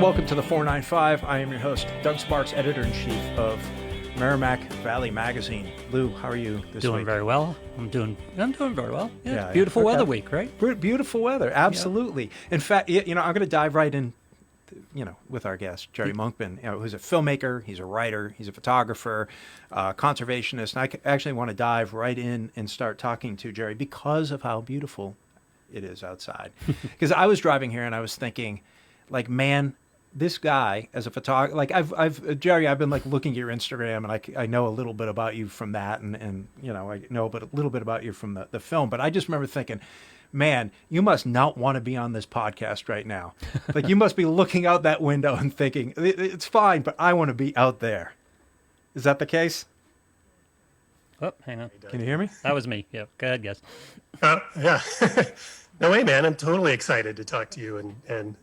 welcome to the 495. I am your host, Doug Sparks, editor-in-chief of Merrimack Valley Magazine. Lou, how are you this week? Doing very well. I'm doing very well. Yeah, beautiful weather week, right? Beautiful weather, absolutely. Yeah. In fact, I'm going to dive right in, with our guest, Jerry Monkman, who's a filmmaker, he's a writer, he's a photographer, conservationist. And I actually want to dive right in and start talking to Jerry because of how beautiful it is outside. Because I was driving here and I was thinking, like, man, this guy as a photographer, like Jerry, I've been like looking at your Instagram and I know a little bit about you from that and I know a little bit about you from the film, but I just remember thinking, man, you must not want to be on this podcast right now. Like you must be looking out that window and thinking, it's fine, but I want to be out there. Is that the case? Oh, hang on. Can you hear me? That was me. Yeah, go ahead, guys. Yeah. No way, man. I'm totally excited to talk to you and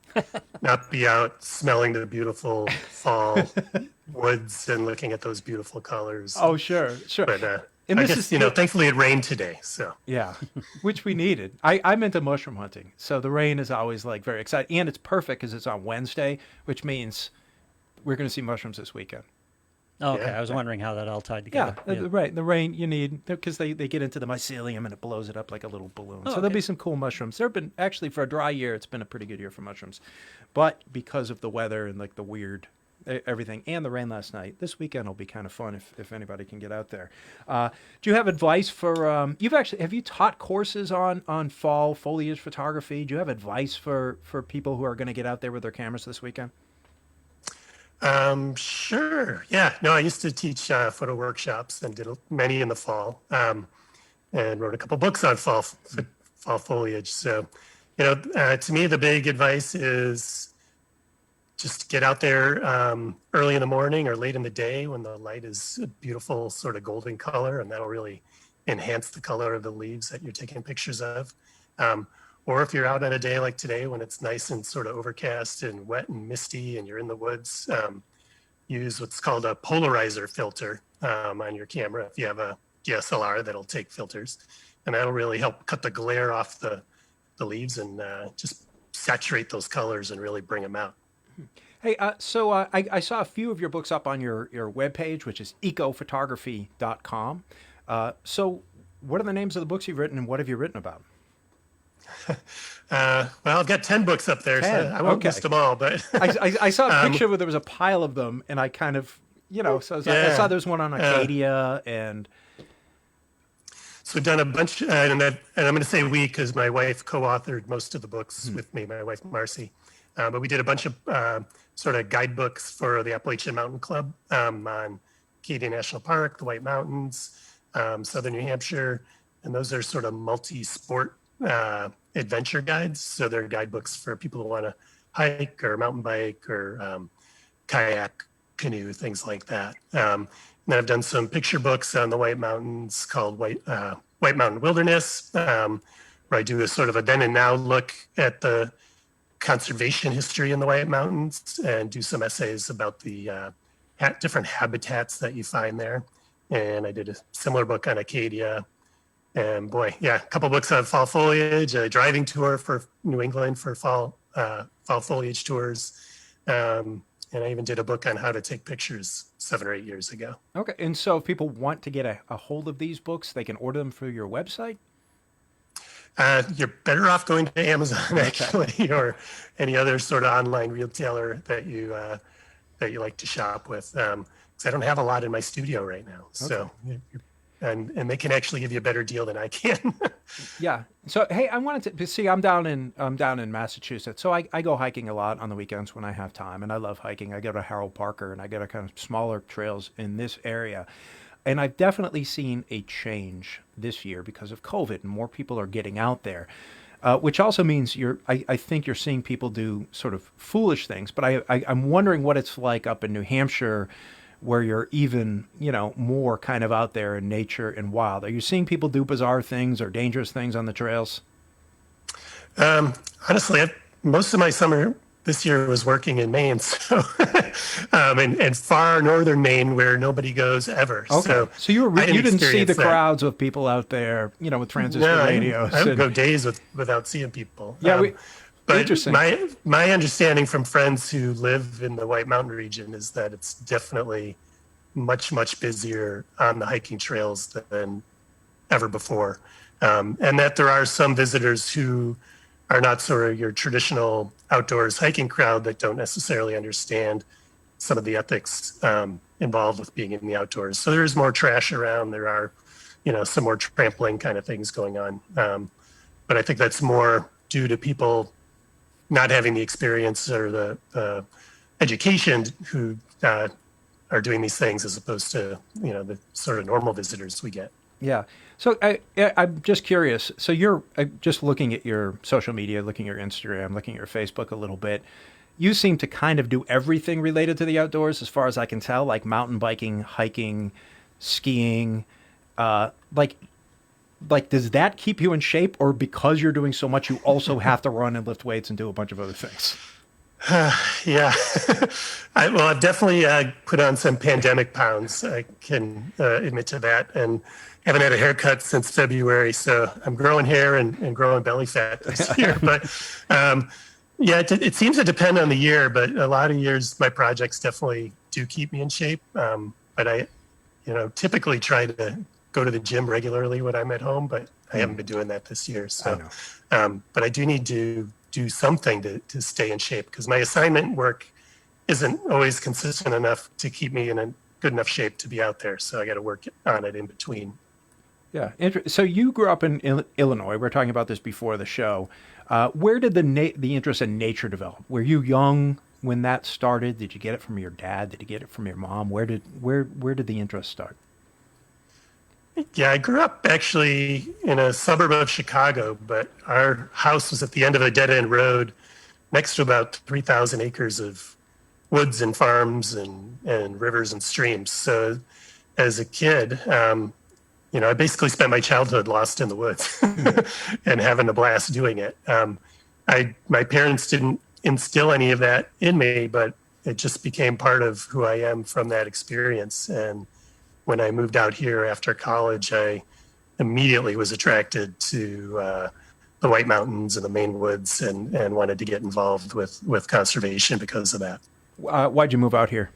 not be out smelling the beautiful fall woods and looking at those beautiful colors. Oh, sure. But I guess, thankfully it rained today. So yeah, which we needed. I'm into mushroom hunting. So the rain is always like very exciting. And it's perfect because it's on Wednesday, which means we're going to see mushrooms this weekend. Oh, okay. Yeah. I was wondering how that all tied together. Yeah, right. The rain you need, because they get into the mycelium and it blows it up like a little balloon. So there'll be some cool mushrooms. There have been, actually, for a dry year, it's been a pretty good year for mushrooms. But because of the weather and like the weird everything and the rain last night, this weekend will be kind of fun if anybody can get out there. Do you have advice for, have you taught courses on fall foliage photography? Do you have advice for people who are going to get out there with their cameras this weekend? Sure. Yeah. No, I used to teach photo workshops and did many in the fall, and wrote a couple books on fall foliage. So, to me, the big advice is just get out there early in the morning or late in the day when the light is a beautiful sort of golden color, and that'll really enhance the color of the leaves that you're taking pictures of. Or if you're out on a day like today when it's nice and sort of overcast and wet and misty and you're in the woods, use what's called a polarizer filter on your camera. If you have a DSLR, that'll take filters. And that'll really help cut the glare off the leaves and just saturate those colors and really bring them out. Hey, so I saw a few of your books up on your webpage, which is ecophotography.com. So what are the names of the books you've written and what have you written about? Well, I've got 10 books up there, 10. So I won't list them all. But I saw a picture where there was a pile of them, and I kind of, I saw there was one on Acadia, and so we've done a bunch, and I'm going to say we because my wife co-authored most of the books with me, my wife Marcy. But we did a bunch of sort of guidebooks for the Appalachian Mountain Club on Acadia National Park, the White Mountains, Southern New Hampshire, and those are sort of multi-sport adventure guides. So they're guidebooks for people who want to hike or mountain bike or kayak, canoe, things like that. And then I've done some picture books on the White Mountains called White Mountain Wilderness, where I do a sort of a then and now look at the conservation history in the White Mountains and do some essays about the different habitats that you find there. And I did a similar book on Acadia. And boy, a couple books on fall foliage, a driving tour for New England for fall foliage tours. And I even did a book on how to take pictures 7 or 8 years ago. Okay. And so if people want to get a hold of these books, they can order them through your website? You're better off going to Amazon, actually, or any other sort of online retailer that you like to shop with. Because I don't have a lot in my studio right now. So. And they can actually give you a better deal than I can. Yeah. So hey, I wanted to see. I'm down in Massachusetts, so I go hiking a lot on the weekends when I have time, and I love hiking. I go to Harold Parker, and I go to kind of smaller trails in this area, and I've definitely seen a change this year because of COVID, and more people are getting out there, which also means I think you're seeing people do sort of foolish things. But I'm wondering what it's like up in New Hampshire, where you're even, more kind of out there in nature and wild. Are you seeing people do bizarre things or dangerous things on the trails? Honestly, most of my summer this year was working in Maine, so and far northern Maine where nobody goes ever. Okay. So you didn't see the crowds of people out there, with transistor radios. I would go days without seeing people. Yeah, But Interesting. my understanding from friends who live in the White Mountain region is that it's definitely much busier on the hiking trails than ever before, and that there are some visitors who are not sort of your traditional outdoors hiking crowd that don't necessarily understand some of the ethics involved with being in the outdoors. So there's more trash around. There are, some more trampling kind of things going on. But I think that's more due to people not having the experience or the education who are doing these things as opposed to, the sort of normal visitors we get. Yeah. So I'm just curious. So you're just looking at your social media, looking at your Instagram, looking at your Facebook a little bit. You seem to kind of do everything related to the outdoors, as far as I can tell, like mountain biking, hiking, skiing. Like, does that keep you in shape, or because you're doing so much, you also have to run and lift weights and do a bunch of other things? Yeah, I've definitely put on some pandemic pounds. I can admit to that, and haven't had a haircut since February, so I'm growing hair and growing belly fat this year. But yeah, it seems to depend on the year. But a lot of years, my projects definitely do keep me in shape. But I, typically try to go to the gym regularly when I'm at home, but I haven't been doing that this year. So, but I do need to do something to stay in shape, because my assignment work isn't always consistent enough to keep me in a good enough shape to be out there. So I got to work on it in between. Yeah. So you grew up in Illinois. We were talking about this before the show. Where did the interest in nature develop? Were you young when that started? Did you get it from your dad? Did you get it from your mom? Where did the interest start? Yeah, I grew up actually in a suburb of Chicago, but our house was at the end of a dead-end road next to about 3,000 acres of woods and farms and rivers and streams. So as a kid, I basically spent my childhood lost in the woods and having a blast doing it. My parents didn't instill any of that in me, but it just became part of who I am from that experience. And when I moved out here after college, I immediately was attracted to the White Mountains and the Maine woods, and wanted to get involved with conservation because of that. Why'd you move out here?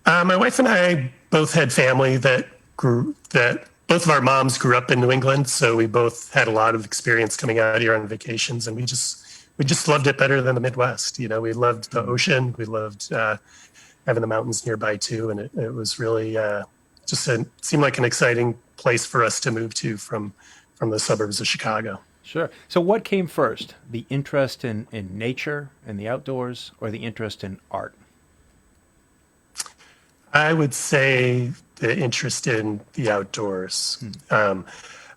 My wife and I both had family that both of our moms grew up in New England, so we both had a lot of experience coming out here on vacations, and we just loved it better than the Midwest. We loved the ocean, we loved having the mountains nearby too, and it was really seemed like an exciting place for us to move to from the suburbs of Chicago. Sure. So what came first, the interest in nature and the outdoors, or the interest in art? I would say the interest in the outdoors. I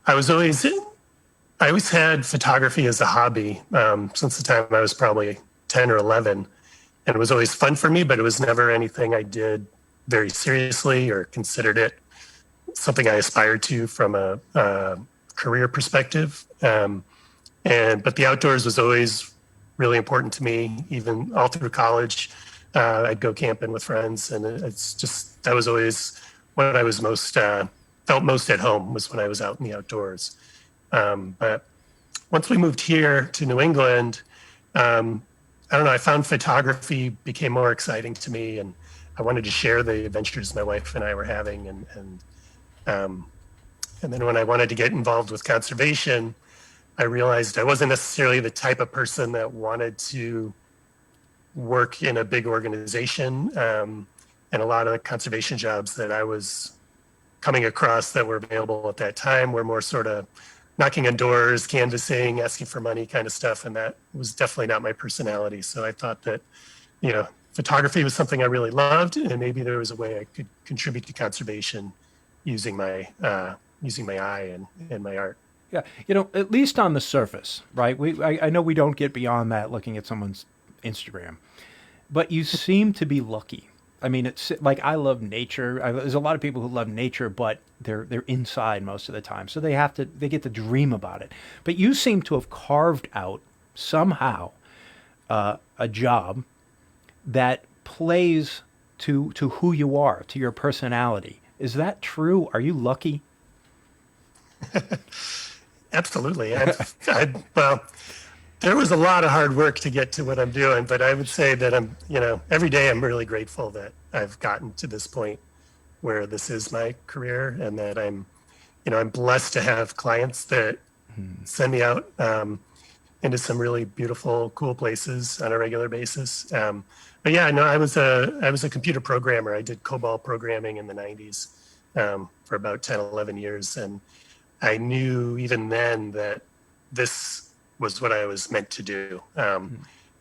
always had photography as a hobby since the time I was probably 10 or 11. And it was always fun for me, but it was never anything I did very seriously or considered it something I aspired to from a career perspective. But the outdoors was always really important to me, even all through college. I'd go camping with friends, and that was always what I was felt most at home, was when I was out in the outdoors. But once we moved here to New England, I don't know, I found photography became more exciting to me, and I wanted to share the adventures my wife and I were having. And then when I wanted to get involved with conservation, I realized I wasn't necessarily the type of person that wanted to work in a big organization. And a lot of the conservation jobs that I was coming across that were available at that time were more sort of knocking on doors, canvassing, asking for money kind of stuff. And that was definitely not my personality. So I thought that, photography was something I really loved, and maybe there was a way I could contribute to conservation using my eye and my art. Yeah. At least on the surface, right? I know we don't get beyond that looking at someone's Instagram, but you seem to be lucky. I mean, it's like, I love nature. There's a lot of people who love nature, but they're inside most of the time, so they get to dream about it. But you seem to have carved out somehow a job that plays to who you are, to your personality. Is that true? Are you lucky? Absolutely. there was a lot of hard work to get to what I'm doing, but I would say that every day I'm really grateful that I've gotten to this point where this is my career, and that I'm blessed to have clients that send me out into some really beautiful, cool places on a regular basis. But yeah, no, I was a computer programmer. I did COBOL programming in the 90s for about 10, 11 years. And I knew even then that this was what I was meant to do.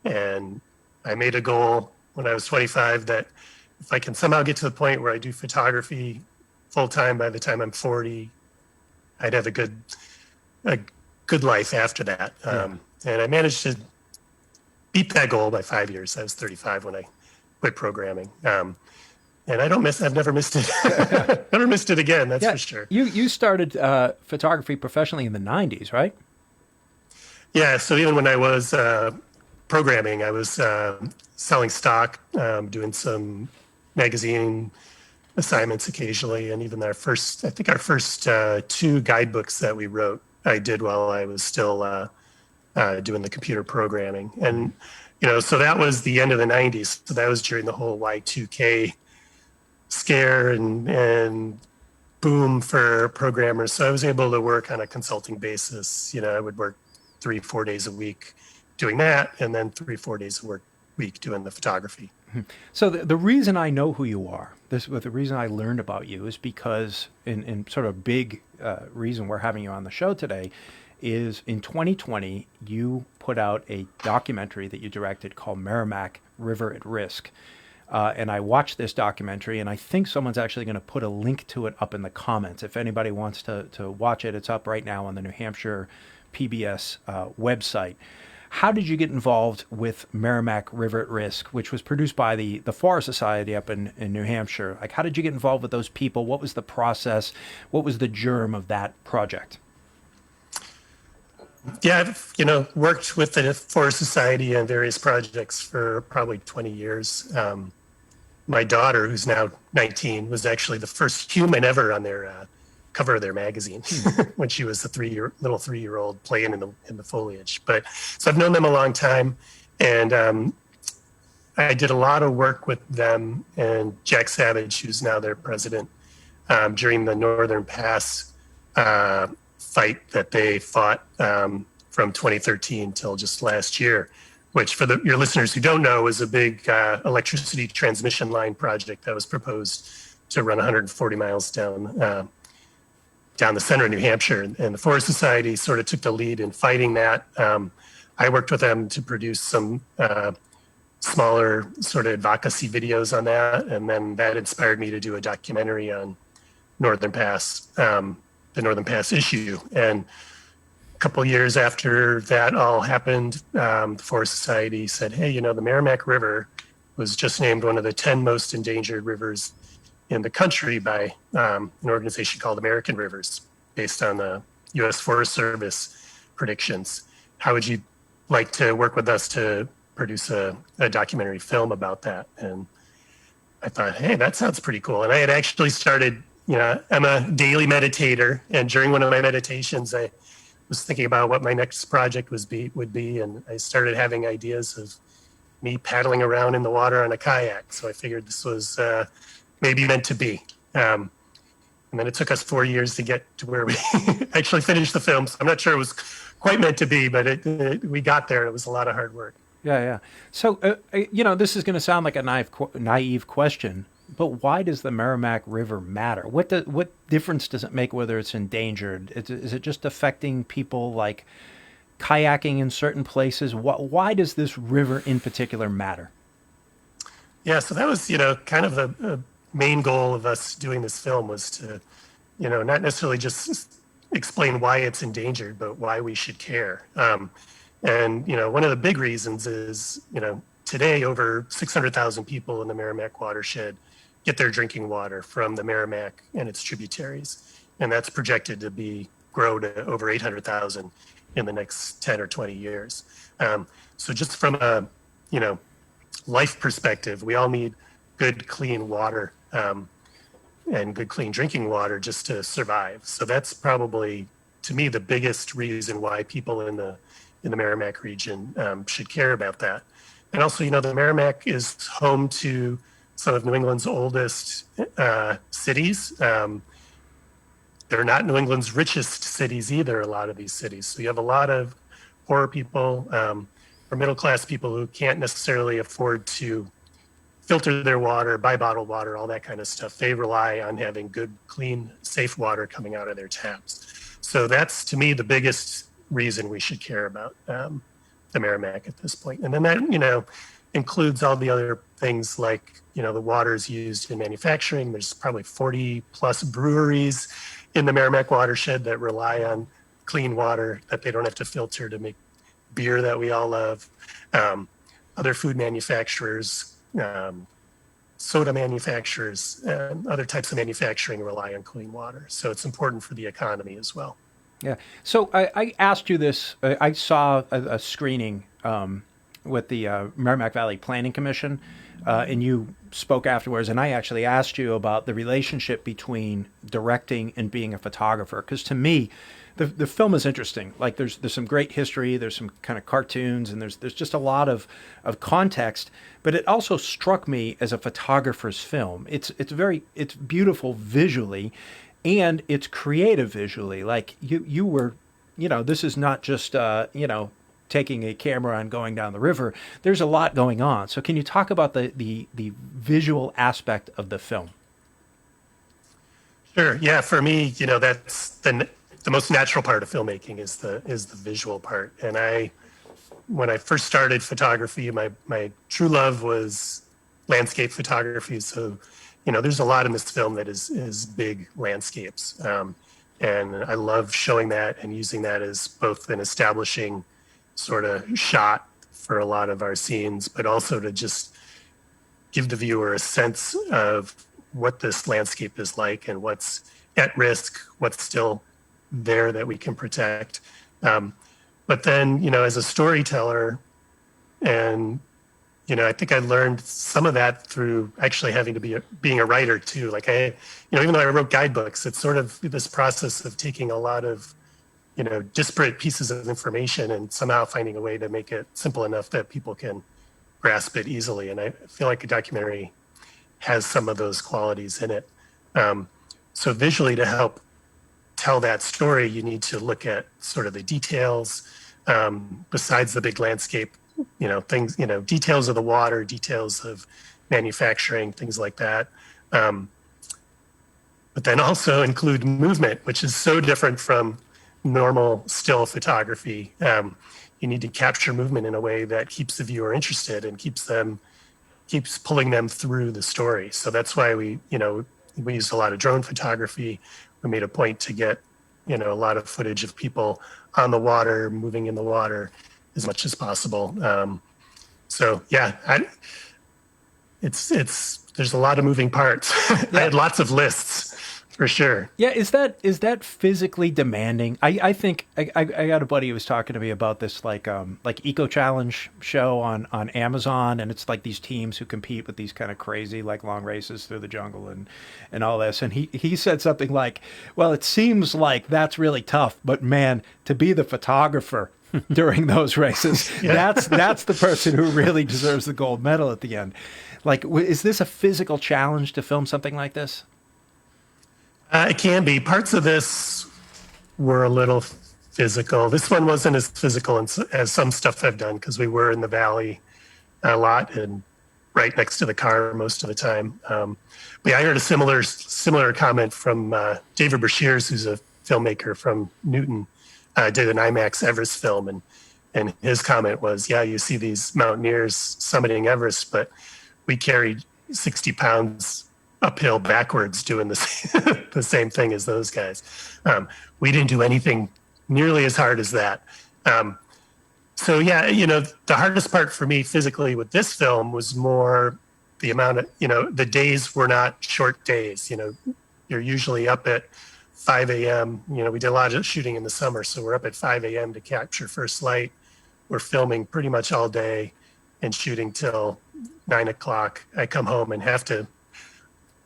And I made a goal when I was 25 that if I can somehow get to the point where I do photography full time by the time I'm 40, I'd have a good life after that. And I managed to beat that goal by 5 years. I was 35 when I quit programming. And I've never missed it. Never missed it again, that's for sure. You started photography professionally in the 90s, right? Yeah, so even when I was programming, I was selling stock, doing some magazine assignments occasionally, and even our first two guidebooks that we wrote, I did while I was still doing the computer programming. And, so that was the end of the 90s. So that was during the whole Y2K scare and boom for programmers. So I was able to work on a consulting basis. I would work 3-4 days a week doing that, and then 3-4 days a week doing the photography. So the reason I know who you are, the reason I learned about you is because in sort of big reason we're having you on the show today is in 2020, you put out a documentary that you directed called Merrimack, River at Risk. And I watched this documentary, and I think someone's actually going to put a link to it up in the comments. If anybody wants to watch it, it's up right now on the New Hampshire PBS website. How did you get involved with Merrimack River at Risk, which was produced by the Forest Society up in New Hampshire? Like, how did you get involved with those people? What was the process? What was the germ of that project? Yeah, I've worked with the Forest Society on various projects for probably 20 years. My daughter, who's now 19, was actually the first human ever on their cover of their magazine when she was a little three-year-old playing in the foliage. But so I've known them a long time, and I did a lot of work with them and Jack Savage, who's now their president, during the Northern Pass fight that they fought from 2013 till just last year, which for your listeners who don't know was a big electricity transmission line project that was proposed to run 140 miles down the center of New Hampshire. And the Forest Society sort of took the lead in fighting that. I worked with them to produce some smaller sort of advocacy videos on that. And then that inspired me to do a documentary on Northern Pass, the Northern Pass issue. And a couple of years after that all happened, the Forest Society said, hey, the Merrimack River was just named one of the 10 most endangered rivers in the country by an organization called American Rivers, based on the U.S. Forest Service predictions. How would you like to work with us to produce a documentary film about that? And I thought, hey, that sounds pretty cool. And I had actually started, I'm a daily meditator, and during one of my meditations, I was thinking about what my next project would be, and I started having ideas of me paddling around in the water on a kayak. So I figured this was maybe meant to be. And then it took us 4 years to get to where we actually finished the film. So I'm not sure it was quite meant to be, but we got there. It was a lot of hard work. Yeah. So, this is going to sound like a naive question, but why does the Merrimack River matter? What difference does it make whether it's endangered? Is it just affecting people like kayaking in certain places? Why does this river in particular matter? Yeah, so that was, kind of the main goal of us doing this film was to, not necessarily just explain why it's endangered, but why we should care. And, one of the big reasons is, today over 600,000 people in the Merrimack watershed get their drinking water from the Merrimack and its tributaries. And that's projected to grow to over 800,000 in the next 10 or 20 years. So just from a, life perspective, we all need good, clean water and good, clean drinking water just to survive. So that's probably, to me, the biggest reason why people in the in the Merrimack region should care about that. And also, the Merrimack is home to some of New England's oldest cities. They're not New England's richest cities either, a lot of these cities. So you have a lot of poor people or middle-class people who can't necessarily afford to filter their water, buy bottled water, all that kind of stuff. They rely on having good, clean, safe water coming out of their taps. So that's, to me, the biggest reason we should care about the Merrimack at this point. And then that, includes all the other things like, the water is used in manufacturing. There's probably 40 plus breweries in the Merrimack watershed that rely on clean water that they don't have to filter to make beer that we all love. Other food manufacturers, soda manufacturers, other types of manufacturing rely on clean water. So it's important for the economy as well. Yeah. So I asked you this. I saw a screening with the Merrimack Valley Planning Commission, and you spoke afterwards. And I actually asked you about the relationship between directing and being a photographer, because to me, the film is interesting. Like there's some great history, there's some kind of cartoons, and there's just a lot of context. But it also struck me as a photographer's film. It's beautiful visually, and it's creative visually. Like you were, this is not just taking a camera and going down the river. There's a lot going on. So can you talk about the visual aspect of the film? Sure. Yeah. For me, that's the most natural part of filmmaking is the visual part. And when I first started photography, my true love was landscape photography. So, there's a lot in this film that is big landscapes. And I love showing that and using that as both an establishing sort of shot for a lot of our scenes, but also to just give the viewer a sense of what this landscape is like and what's at risk, what's still there that we can protect. But then, as a storyteller, and, I think I learned some of that through actually having to being a writer too. Like even though I wrote guidebooks, it's sort of this process of taking a lot of, disparate pieces of information and somehow finding a way to make it simple enough that people can grasp it easily. And I feel like a documentary has some of those qualities in it. So visually, to help tell that story, you need to look at sort of the details besides the big landscape, things, details of the water, details of manufacturing, things like that. But then also include movement, which is so different from normal still photography. You need to capture movement in a way that keeps the viewer interested and keeps pulling them through the story. So that's why we used a lot of drone photography. We made a point to get, a lot of footage of people on the water, moving in the water as much as possible. So yeah, there's a lot of moving parts. Yeah. I had lots of lists for sure. Yeah. Is that physically demanding? I think I got a buddy who was talking to me about this, like Eco Challenge show on Amazon. And it's like these teams who compete with these kind of crazy, like long races through the jungle and all this. And he said something like, well, it seems like that's really tough, but man, to be the photographer during those races, yeah. that's the person who really deserves the gold medal at the end. Like, is this a physical challenge to film something like this? It can be. Parts of this were a little physical. This one wasn't as physical as some stuff I've done because we were in the valley a lot and right next to the car most of the time. But yeah, I heard a similar comment from David Brashears, who's a filmmaker from Newton, did an IMAX Everest film, and his comment was, yeah, you see these mountaineers summiting Everest, but we carried 60 pounds uphill backwards doing the same thing as those guys. We didn't do anything nearly as hard as that. So yeah, the hardest part for me physically with this film was more the amount of, the days were not short days. You're usually up at 5 a.m. We did a lot of shooting in the summer, so we're up at 5 a.m. to capture first light. We're filming pretty much all day and shooting till 9 o'clock. I come home and have to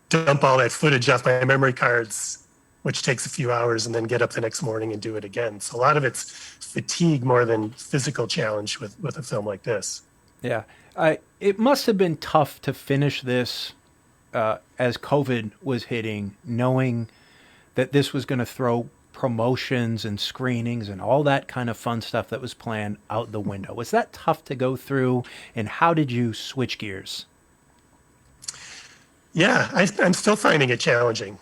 dump all that footage off my memory cards which takes a few hours, and then get up the next morning and do it again. So a lot of it's fatigue more than physical challenge with a film like this. Yeah. It must have been tough to finish this as COVID was hitting, knowing that this was going to throw promotions and screenings and all that kind of fun stuff that was planned out the window. Was that tough to go through, and how did you switch gears? Yeah, I'm still finding it challenging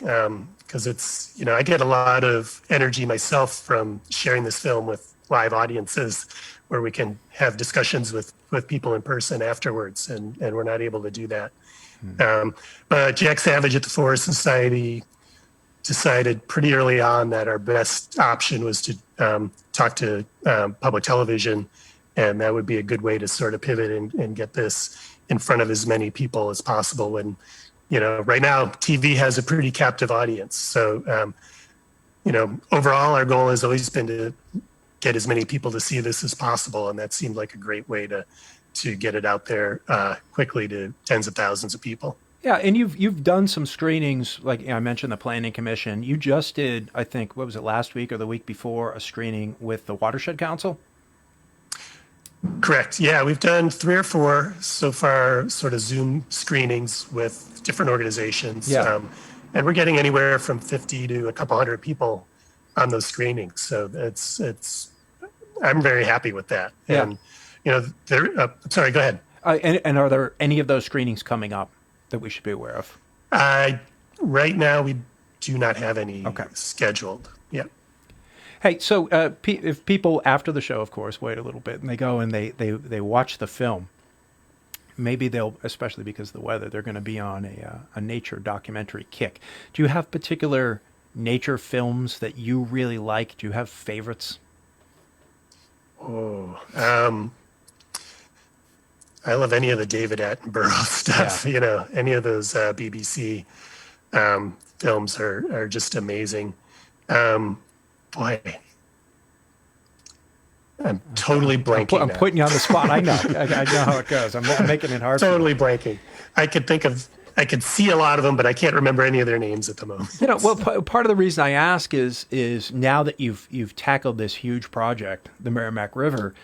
because it's, I get a lot of energy myself from sharing this film with live audiences where we can have discussions with people in person afterwards, and we're not able to do that. But Jack Savage at the Forest Society decided pretty early on that our best option was to talk to public television, and that would be a good way to sort of pivot and get this in front of as many people as possible. And right now TV has a pretty captive audience. So overall, our goal has always been to get as many people to see this as possible, and that seemed like a great way to get it out there quickly to tens of thousands of people. Yeah, and you've done some screenings, like I mentioned, the Planning Commission. You just did, I think, what was it, last week or the week before, a screening with the Watershed Council? Correct. Yeah, we've done 3 or 4 so far, sort of Zoom screenings with different organizations. Yeah. And we're getting anywhere from 50 to a couple hundred people on those screenings. So I'm very happy with that. Yeah. And, sorry, go ahead. And are there any of those screenings coming up that we should be aware of? Right now, we do not have any scheduled. Yeah. Hey, so if people after the show, of course, wait a little bit and they go and they watch the film, maybe they'll, especially because of the weather, they're going to be on a nature documentary kick. Do you have particular nature films that you really like? Do you have favorites? I love any of the David Attenborough stuff. Yeah. Any of those BBC films are just amazing. Boy, I'm totally blanking. I'm putting you on the spot. I know. I know how it goes. I'm making it hard. Totally blanking. I could see a lot of them, but I can't remember any of their names at the moment. Well, part of the reason I ask is now that you've tackled this huge project, the Merrimack River,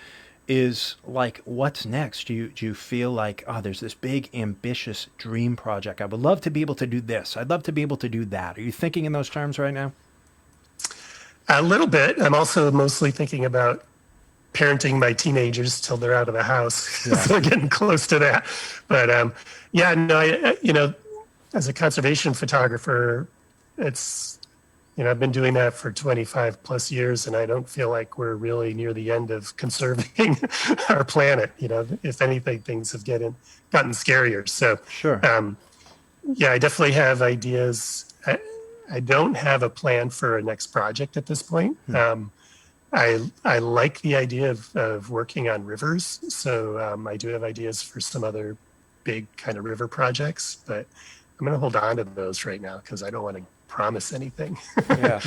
is like, what's next? Do you feel like, there's this big, ambitious dream project? I would love to be able to do this. I'd love to be able to do that. Are you thinking in those terms right now? A little bit. I'm also mostly thinking about parenting my teenagers till they're out of the house. Yeah. So getting close to that. But as a conservation photographer, it's, I've been doing that for 25 plus years, and I don't feel like we're really near the end of conserving our planet. If anything, things have gotten scarier. So sure. I definitely have ideas. I don't have a plan for a next project at this point. I like the idea of working on rivers. So I do have ideas for some other big kind of river projects, but I'm going to hold on to those right now because I don't want to promise anything. Yeah.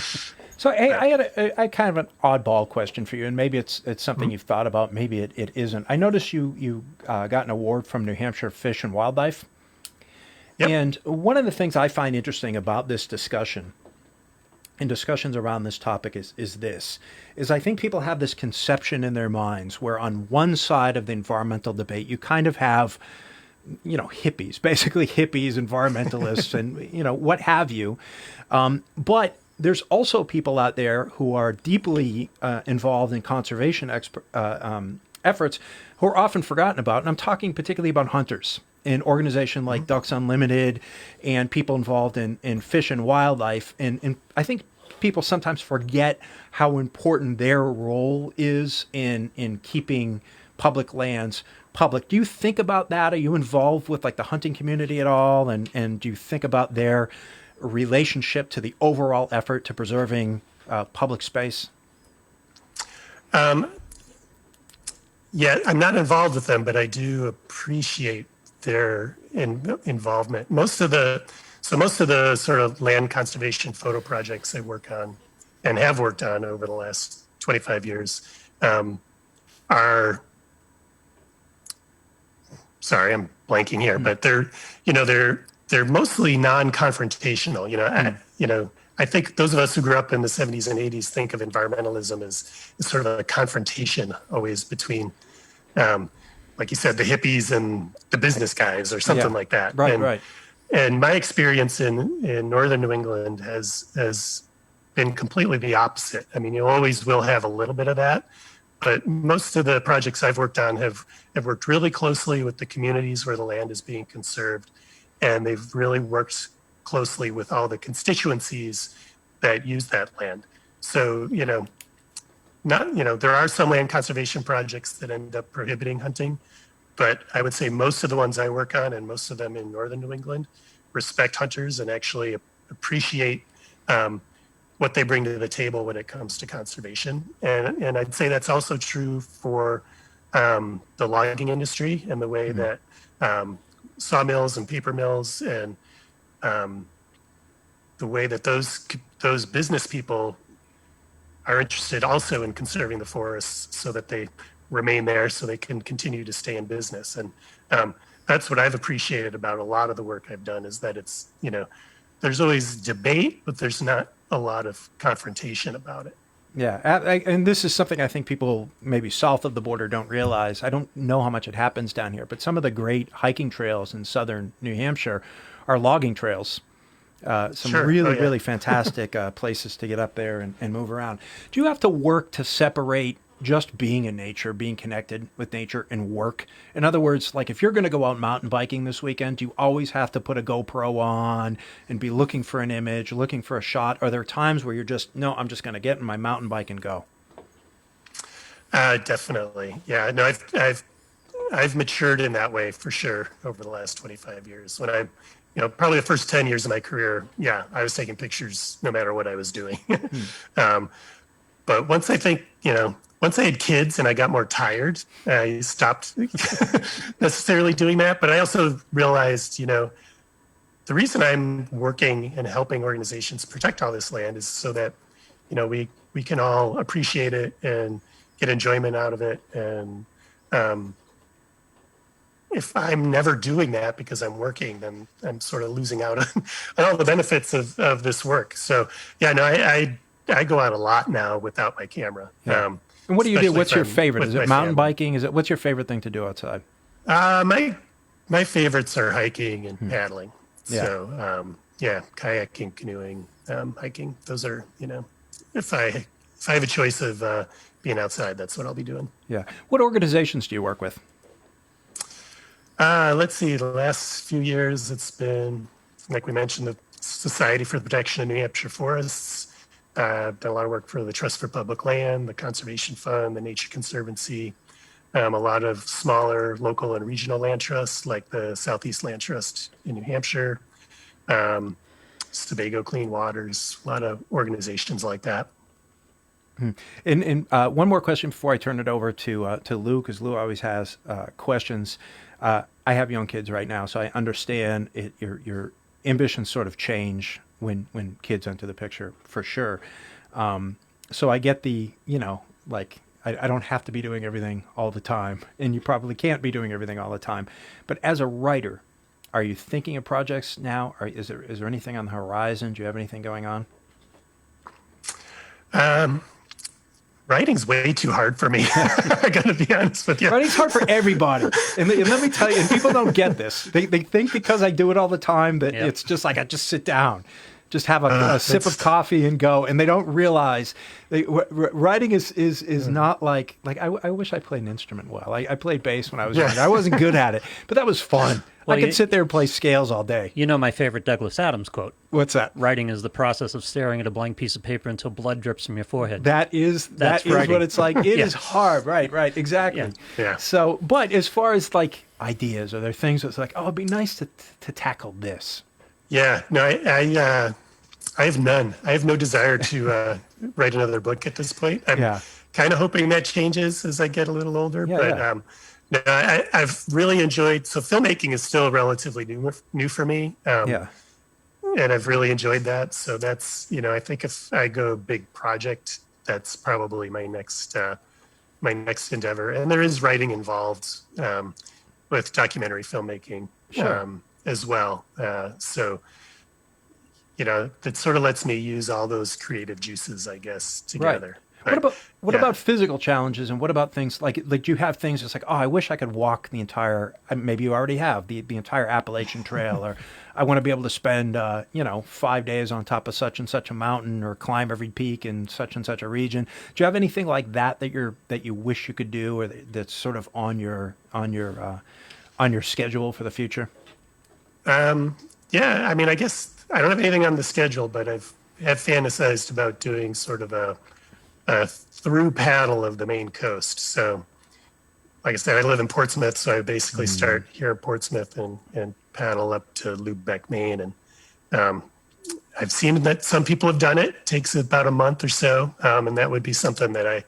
So hey, I had a kind of an oddball question for you, and maybe it's something you've thought about, maybe it isn't. I noticed you got an award from New Hampshire Fish and Wildlife. Yep. And one of the things I find interesting about this discussion and discussions around this topic is I think people have this conception in their minds where on one side of the environmental debate, you kind of have, hippies, basically hippies, environmentalists, and, what have you. But there's also people out there who are deeply involved in conservation efforts who are often forgotten about. And I'm talking particularly about hunters. An organization like Ducks Unlimited and people involved in fish and wildlife. And I think people sometimes forget how important their role is in keeping public lands public. Do you think about that? Are you involved with like the hunting community at all? And do you think about their relationship to the overall effort to preserving public space? Yeah, I'm not involved with them, but I do appreciate their involvement. Most of the sort of land conservation photo projects I work on and have worked on over the last 25 years are, sorry, I'm blanking here, but they're mostly non-confrontational. I think those of us who grew up in the 70s and 80s think of environmentalism as sort of a confrontation always between, like you said, the hippies and the business guys or something like that. Right, and, right. And my experience in northern New England has been completely the opposite. I mean, you always will have a little bit of that, but most of the projects I've worked on have worked really closely with the communities where the land is being conserved, and they've really worked closely with all the constituencies that use that land. So, there are some land conservation projects that end up prohibiting hunting, but I would say most of the ones I work on, and most of them in northern New England, respect hunters and actually appreciate what they bring to the table when it comes to conservation. And I'd say that's also true for the logging industry and the way that sawmills and paper mills and the way that those business people are interested also in conserving the forests so that they remain there so they can continue to stay in business. And that's what I've appreciated about a lot of the work I've done, is that it's, there's always debate, but there's not a lot of confrontation about it. Yeah, and this is something I think people maybe south of the border don't realize. I don't know how much it happens down here, but some of the great hiking trails in southern New Hampshire are logging trails. Some really fantastic places to get up there and move around. Do you have to work to separate just being in nature, being connected with nature, and work? In other words, like if you're going to go out mountain biking this weekend, do you always have to put a GoPro on and be looking for an image, looking for a shot? Are there times where you're just, no, I'm just going to get in my mountain bike and go? Definitely. Yeah, no, I've matured in that way for sure over the last 25 years. When I, probably the first 10 years of my career, I was taking pictures no matter what I was doing. But once once I had kids and I got more tired, I stopped necessarily doing that. But I also realized, the reason I'm working and helping organizations protect all this land is so that, we can all appreciate it and get enjoyment out of it. And if I'm never doing that because I'm working, then I'm sort of losing out on all the benefits of this work. So, I go out a lot now without my camera. Yeah. And what do you do? What's your favorite? Is it mountain biking? What's your favorite thing to do outside? My favorites are hiking and paddling. Yeah. So, kayaking, canoeing, hiking. Those are, if I have a choice of being outside, that's what I'll be doing. Yeah. What organizations do you work with? Let's see. The last few years, it's been, like we mentioned, the Society for the Protection of New Hampshire Forests. I've done a lot of work for the Trust for Public Land, the Conservation Fund, the Nature Conservancy, a lot of smaller local and regional land trusts like the Southeast Land Trust in New Hampshire, Sebago Clean Waters, a lot of organizations like that. And one more question before I turn it over to Lou, because Lou always has questions. I have young kids right now, so I understand your ambitions sort of change when kids enter the picture, for sure. So I get the, I don't have to be doing everything all the time, and you probably can't be doing everything all the time. But as a writer, are you thinking of projects now? Or is there anything on the horizon? Do you have anything going on? Writing's way too hard for me. I gotta be honest with you. Writing's hard for everybody. And let me tell you, and people don't get this. They think because I do it all the time that it's just like I just sit down, just have a sip of coffee and go. And they don't realize writing is not like I wish I played an instrument well. I played bass when I was young. I wasn't good at it, but that was fun. Well, I could sit there and play scales all day. You know my favorite Douglas Adams quote. What's that? Writing is the process of staring at a blank piece of paper until blood drips from your forehead. That is what it's like. It is hard. Right. Exactly. Yeah. So, but as far as like ideas, are there things that's like, oh, it'd be nice to tackle this? Yeah. No, I have none. I have no desire to write another book at this point. I'm kind of hoping that changes as I get a little older. No, I've really enjoyed. So filmmaking is still relatively new for me. And I've really enjoyed that. So that's, I think if I go big project, that's probably my next endeavor. And there is writing involved with documentary filmmaking as well. So that sort of lets me use all those creative juices, I guess, together. Right. But, what about physical challenges, and what about things like do you have things that's like, oh, I wish I could walk the entire, maybe you already have the entire Appalachian Trail, or I want to be able to spend 5 days on top of such and such a mountain, or climb every peak in such and such a region. Do you have anything like that that you wish you could do, or that's sort of on your schedule for the future? Yeah, I mean, I guess I don't have anything on the schedule, but have fantasized about doing sort of a through paddle of the Maine coast. So, like I said, I live in Portsmouth, so I basically start here in Portsmouth and paddle up to Lubec, Maine. And I've seen that some people have done it. It takes about a month or so, and that would be something that I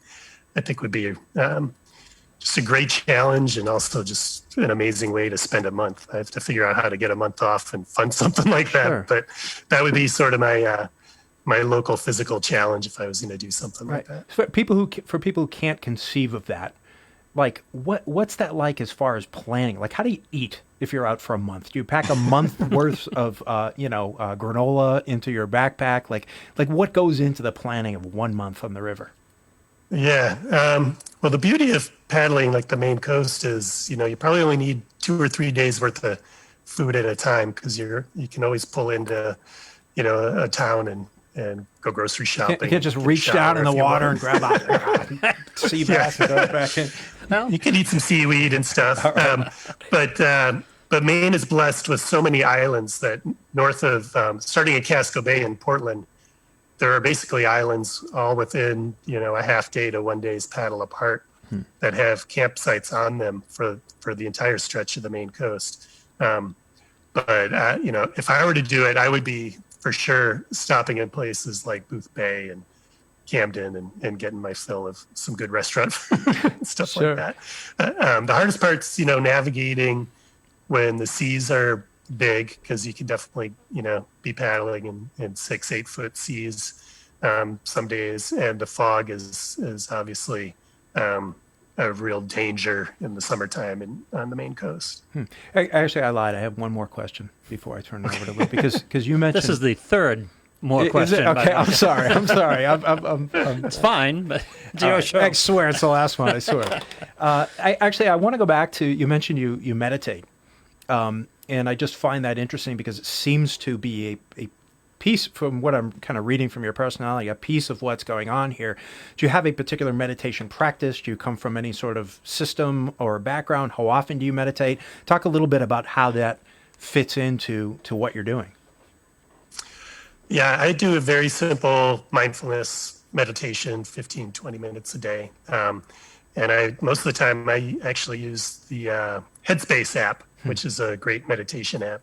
think would be just a great challenge, and also just an amazing way to spend a month. I have to figure out how to get a month off and fund something like that. Sure. But that would be sort of my local physical challenge if I was going to do something like that. For people who can't conceive of that, like what's that like as far as planning? Like, how do you eat if you're out for a month? Do you pack a month worth of granola into your backpack? Like what goes into the planning of 1 month on the river? Yeah. Well, the beauty of paddling like the Maine coast is, you probably only need 2 or 3 days worth of food at a time, because you can always pull into, a town and go grocery shopping. You can't just reach down in the water and grab a sea bass and go back in. Well, you can eat some seaweed and stuff. But Maine is blessed with so many islands that north of, starting at Casco Bay in Portland, there are basically islands all within, a half day to 1 day's paddle apart that have campsites on them for the entire stretch of the Maine coast. But if I were to do it, I would be for sure stopping in places like Booth Bay and Camden and getting my fill of some good restaurant food and stuff Sure. like that. The hardest part's, navigating when the seas are big, because you can definitely, be paddling in 6-8 foot seas some days. And the fog is obviously a real danger in the summertime on the Maine coast. Actually, I lied. I have one more question before I turn it over to Luke, because you mentioned This is the third more Is it? question. Okay, I'm sorry. I'm It's fine, but it's your show. I swear it's the last one. I swear. I want to go back to, you mentioned you meditate, and I just find that interesting because it seems to be a piece, from what I'm kind of reading from your personality, a piece of what's going on here. Do you have a particular meditation practice? Do you come from any sort of system or background? How often do you meditate? Talk a little bit about how that fits into what you're doing. Yeah, I do a very simple mindfulness meditation, 15, 20 minutes a day. And most of the time I actually use the Headspace app, which is a great meditation app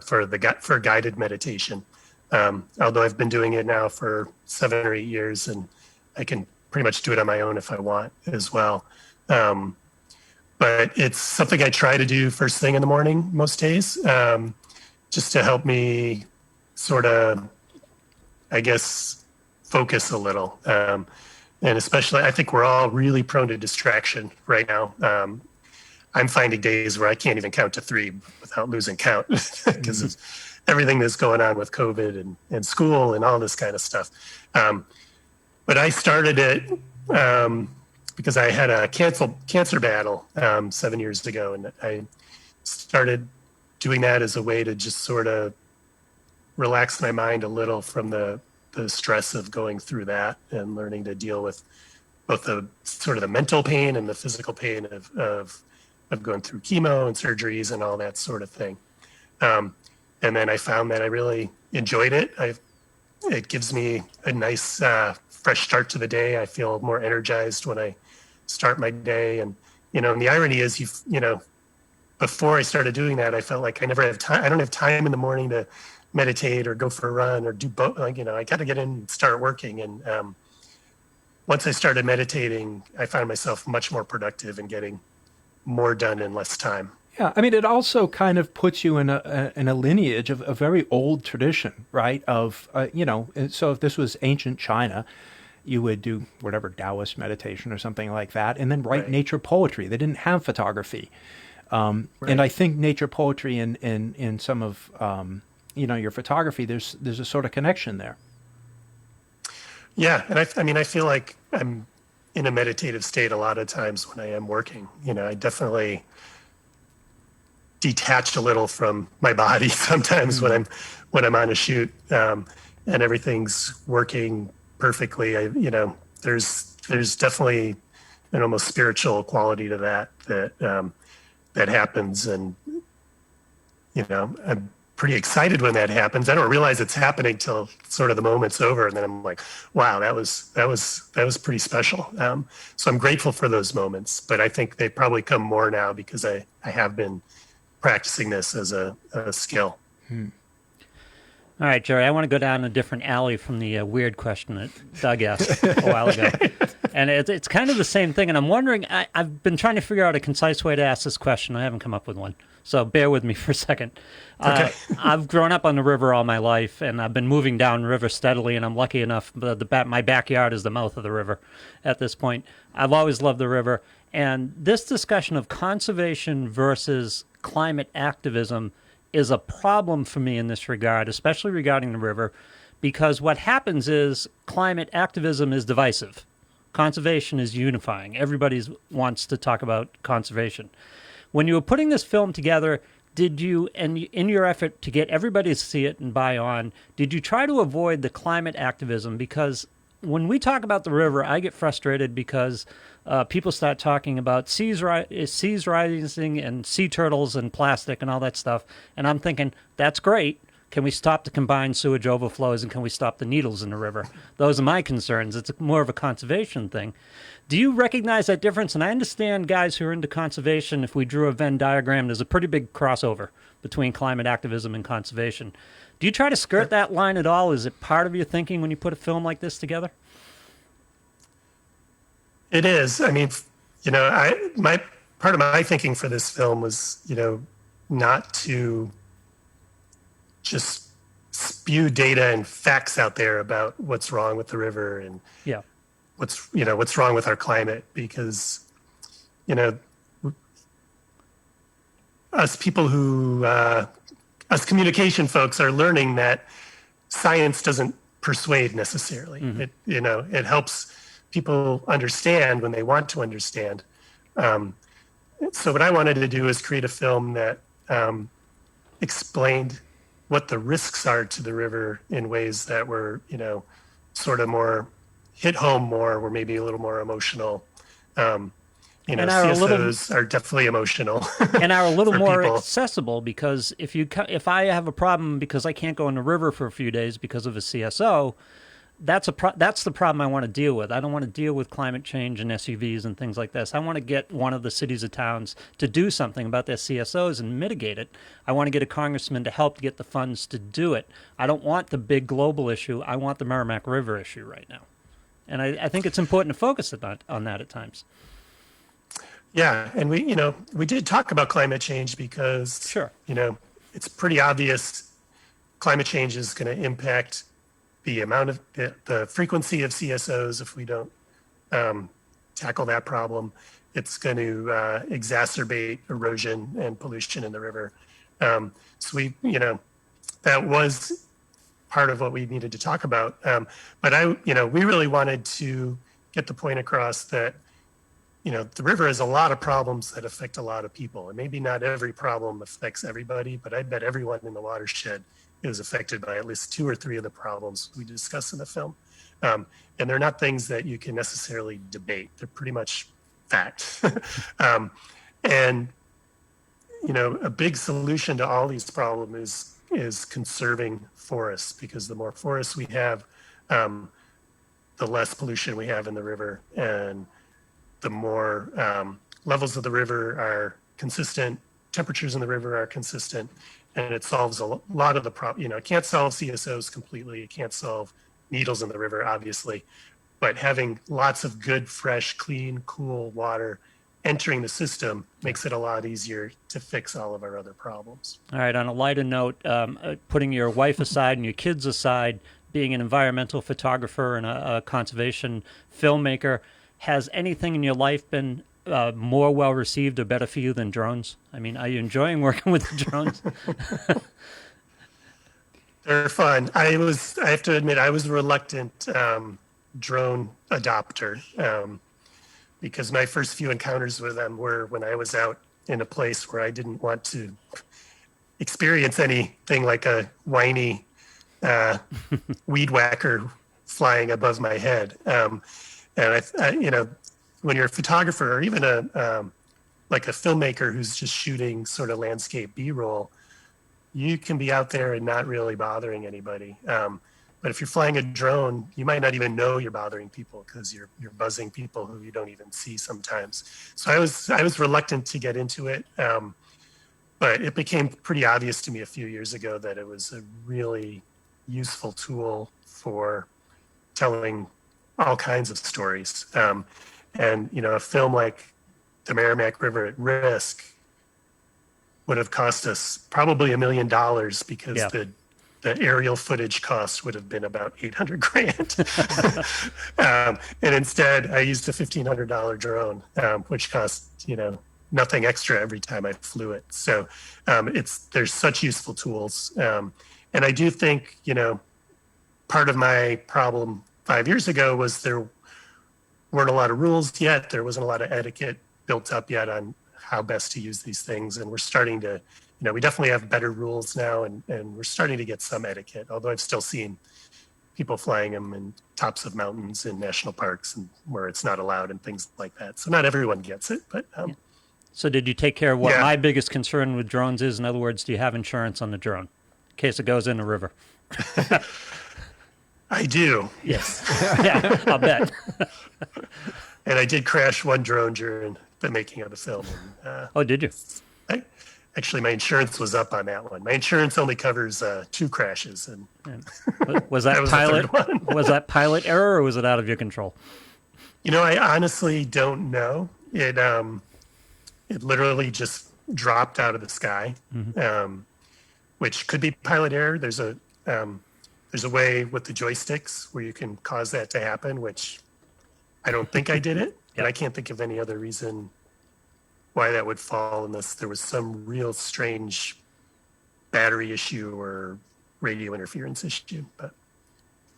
for guided meditation. Although I've been doing it now for 7 or 8 years, and I can pretty much do it on my own if I want as well. But it's something I try to do first thing in the morning most days, just to help me sort of, I guess, focus a little. And especially, I think we're all really prone to distraction right now. I'm finding days where I can't even count to 3 without losing count because of everything that's going on with COVID and school and all this kind of stuff. But I started it because I had a cancer battle 7 years ago, and I started doing that as a way to just sort of relax my mind a little from the stress of going through that, and learning to deal with both the sort of the mental pain and the physical pain of going through chemo and surgeries and all that sort of thing. And then I found that I really enjoyed it. It gives me a nice fresh start to the day. I feel more energized when I start my day. And the irony is, before I started doing that, I felt like I never have time. I don't have time in the morning to meditate or go for a run or do both. I got to get in and start working. And once I started meditating, I found myself much more productive and getting more done in less time. Yeah, I mean, it also kind of puts you in a lineage of a very old tradition, right? Of so if this was ancient China, you would do whatever Taoist meditation or something like that, and then write nature poetry. They didn't have photography, and I think nature poetry in some of your photography, there's a sort of connection there. Yeah, and I mean, I feel like I'm in a meditative state a lot of times when I am working. I definitely detach a little from my body sometimes when I'm on a shoot, and everything's working perfectly. There's definitely an almost spiritual quality to that happens, and I'm pretty excited when that happens. I don't realize it's happening till sort of the moment's over, and then I'm like, wow, that was pretty special. So I'm grateful for those moments, but I think they probably come more now because I have been practicing this as a skill. All right, Jerry, I want to go down a different alley from the weird question that Doug asked a while ago. And it's kind of the same thing. And I'm wondering, I've been trying to figure out a concise way to ask this question. I haven't come up with one. So bear with me for a second. Okay. I've grown up on the river all my life, and I've been moving down river steadily, and I'm lucky enough, my backyard is the mouth of the river at this point. I've always loved the river. And this discussion of conservation versus climate activism is a problem for me in this regard, especially regarding the river, because what happens is climate activism is divisive. Conservation is unifying. Everybody wants to talk about conservation. When you were putting this film together, did you, and in your effort to get everybody to see it and buy on, did you try to avoid the climate activism? Because when we talk about the river, I get frustrated because people start talking about seas rising and sea turtles and plastic and all that stuff. And I'm thinking, that's great. Can we stop the combined sewage overflows, and can we stop the needles in the river? Those are my concerns. It's more of a conservation thing. Do you recognize that difference? And I understand guys who are into conservation, if we drew a Venn diagram, there's a pretty big crossover between climate activism and conservation. Do you try to skirt that line at all? Is it part of your thinking when you put a film like this together? It is. I mean, my part of my thinking for this film was, not to just spew data and facts out there about what's wrong with the river and what's wrong with our climate, because us communication folks are learning that science doesn't persuade necessarily. Mm-hmm. It helps people understand when they want to understand. So what I wanted to do is create a film that explained what the risks are to the river in ways that were, sort of more hit home more, were maybe a little more emotional. CSOs are definitely emotional. And are a little more accessible, because if I have a problem because I can't go in the river for a few days because of a CSO, that's the problem I want to deal with. I don't want to deal with climate change and SUVs and things like this. I want to get one of the cities or towns to do something about their CSOs and mitigate it. I want to get a congressman to help to get the funds to do it. I don't want the big global issue. I want the Merrimack River issue right now. And I think it's important to focus on that at times. Yeah, and we did talk about climate change because, sure, it's pretty obvious climate change is going to impact the amount of the frequency of CSOs. If we don't tackle that problem, it's going to exacerbate erosion and pollution in the river. So that was part of what we needed to talk about. But we really wanted to get the point across that, the river has a lot of problems that affect a lot of people, and maybe not every problem affects everybody, but I bet everyone in the watershed is affected by at least 2 or 3 of the problems we discuss in the film. And they're not things that you can necessarily debate. They're pretty much fact. And a big solution to all these problems is conserving forests, because the more forests we have, the less pollution we have in the river, and the more levels of the river are consistent, temperatures in the river are consistent, and it solves a lot of the problem. It can't solve CSOs completely. It can't solve needles in the river, obviously, but having lots of good, fresh, clean, cool water entering the system makes it a lot easier to fix all of our other problems. All right. On a lighter note, putting your wife aside and your kids aside, being an environmental photographer and a conservation filmmaker, has anything in your life been more well-received or better for you than drones? I mean, are you enjoying working with the drones? They're fun. I have to admit, I was a reluctant drone adopter because my first few encounters with them were when I was out in a place where I didn't want to experience anything like a whiny weed whacker flying above my head. And when you're a photographer or even like a filmmaker who's just shooting sort of landscape B-roll, you can be out there and not really bothering anybody. But if you're flying a drone, you might not even know you're bothering people because you're buzzing people who you don't even see sometimes. So I was reluctant to get into it, but it became pretty obvious to me a few years ago that it was a really useful tool for telling all kinds of stories. And a film like The Merrimack River at Risk would have cost us probably $1 million because the aerial footage cost would have been about 800 grand. And instead I used a $1,500 drone, which cost, nothing extra every time I flew it. So there's such useful tools. And I do think, part of my problem 5 years ago was there weren't a lot of rules yet. There wasn't a lot of etiquette built up yet on how best to use these things. And we're starting to, we definitely have better rules now, and we're starting to get some etiquette, although I've still seen people flying them in tops of mountains in national parks and where it's not allowed and things like that. So not everyone gets it, but. So did you take care of what my biggest concern with drones is? In other words, do you have insurance on the drone in case it goes in the river? I do, yes. Yeah, I'll bet. And I did crash one drone during the making of the film. And, oh, did you? Actually, my insurance was up on that one. My insurance only covers 2 crashes. And was that, was that pilot error or was it out of your control? I honestly don't know. It literally just dropped out of the sky, which could be pilot error. There's a way with the joysticks where you can cause that to happen, which I don't think I did it, and I can't think of any other reason why that would fall unless there was some real strange battery issue or radio interference issue. But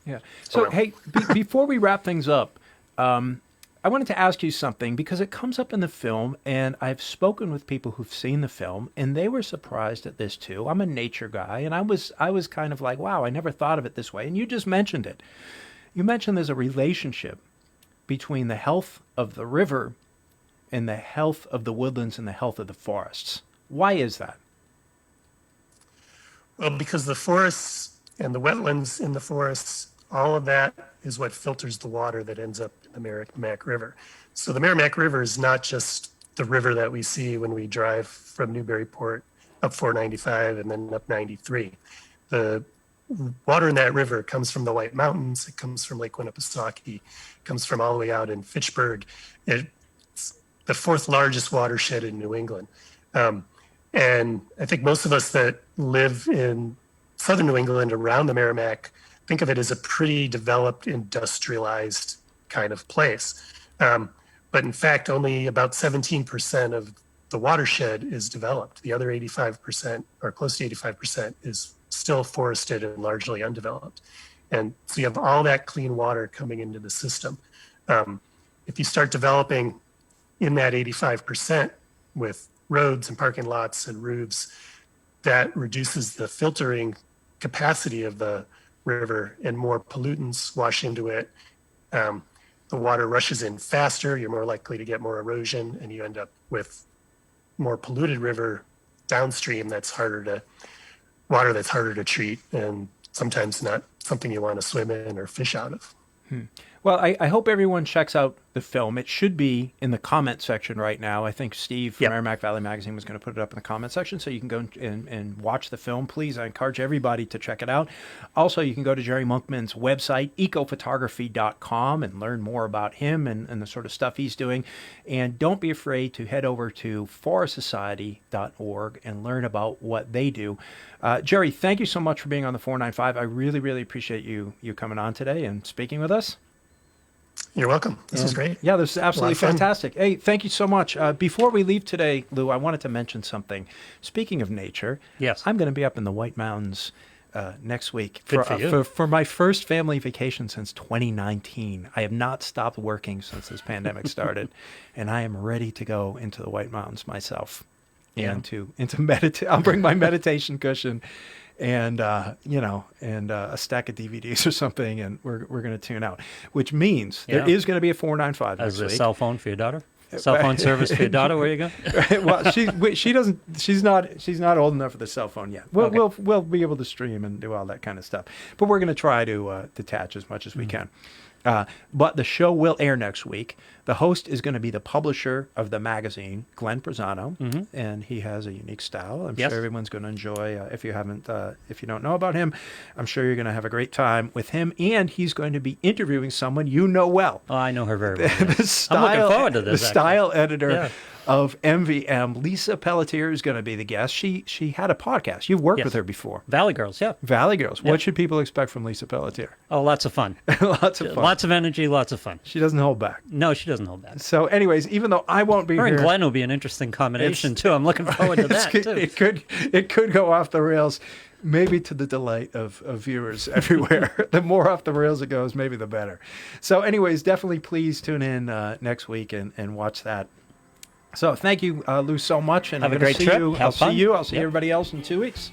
yeah. So hey, before we wrap things up, I wanted to ask you something because it comes up in the film, and I've spoken with people who've seen the film, and they were surprised at this too. I'm a nature guy, and I was kind of like, wow, I never thought of it this way. And you just mentioned it. You mentioned there's a relationship between the health of the river and the health of the woodlands and the health of the forests. Why is that? Well, because the forests and the wetlands in the forests, all of that is what filters the water that ends up in the Merrimack River. So the Merrimack River is not just the river that we see when we drive from Newburyport up 495 and then up 93. The water in that river comes from the White Mountains. It comes from Lake Winnipesaukee. It comes from all the way out in Fitchburg. It's the 4th largest watershed in New England. And I think most of us that live in southern New England around the Merrimack think of it as a pretty developed, industrialized kind of place. But in fact, only about 17% of the watershed is developed. The other 85%, or close to 85%, is still forested and largely undeveloped. And so you have all that clean water coming into the system. If you start developing in that 85% with roads and parking lots and roofs, that reduces the filtering capacity of the river and more pollutants wash into it. The water rushes in faster, you're more likely to get more erosion, and you end up with more polluted river downstream water that's harder to treat and sometimes not something you want to swim in or fish out of. Well, I hope everyone checks out the film. It should be in the comment section right now. I think Steve from Merrimack Valley Magazine was going to put it up in the comment section, so you can go and watch the film. Please, I encourage everybody to check it out. Also, you can go to Jerry Monkman's website, ecophotography.com, and learn more about him and the sort of stuff he's doing. And don't be afraid to head over to forestsociety.org and learn about what they do. Jerry, thank you so much for being on the 495. I really, really appreciate you coming on today and speaking with us. You're welcome. This was great. Yeah, this is absolutely fantastic. Hey, thank you so much. Before we leave today, Lou, I wanted to mention something. Speaking of nature, yes, I'm going to be up in the White Mountains next week Good for you. for my first family vacation since 2019. I have not stopped working since this pandemic started, and I am ready to go into the White Mountains myself. Yeah. And to meditate. I'll bring my meditation cushion and a stack of DVDs or something, and we're going to tune out, which means there is going to be a 495 As next a week. cell phone for your daughter? Cell phone service for your daughter? Where you go? Well, she's not old enough for the cell phone yet. We'll be able to stream and do all that kind of stuff, but we're going to try to detach as much as we can. But the show will air next week. The host is going to be the publisher of the magazine, Glenn Prezano, and he has a unique style. I'm sure everyone's going to enjoy. If you don't know about him, I'm sure you're going to have a great time with him. And he's going to be interviewing someone you know well. Oh, I know her very well. I'm looking forward to this. The style editor of MVM, Lisa Pelletier, is going to be the guest. She had a podcast. You've worked with her before. Valley Girls, yeah. Valley Girls. What should people expect from Lisa Pelletier? Oh, lots of fun. Lots of fun. Lots of energy, lots of fun. She doesn't hold back. No, she doesn't hold back. So anyways, even though I won't be Her here... and Glenn will be an interesting combination, too. I'm looking forward to that, too. It could go off the rails, maybe to the delight of viewers everywhere. The more off the rails it goes, maybe the better. So anyways, definitely please tune in next week and watch that. So thank you, Lou, so much. And Have I'm a great see trip. you. Have I'll fun. see you. I'll see everybody else in 2 weeks.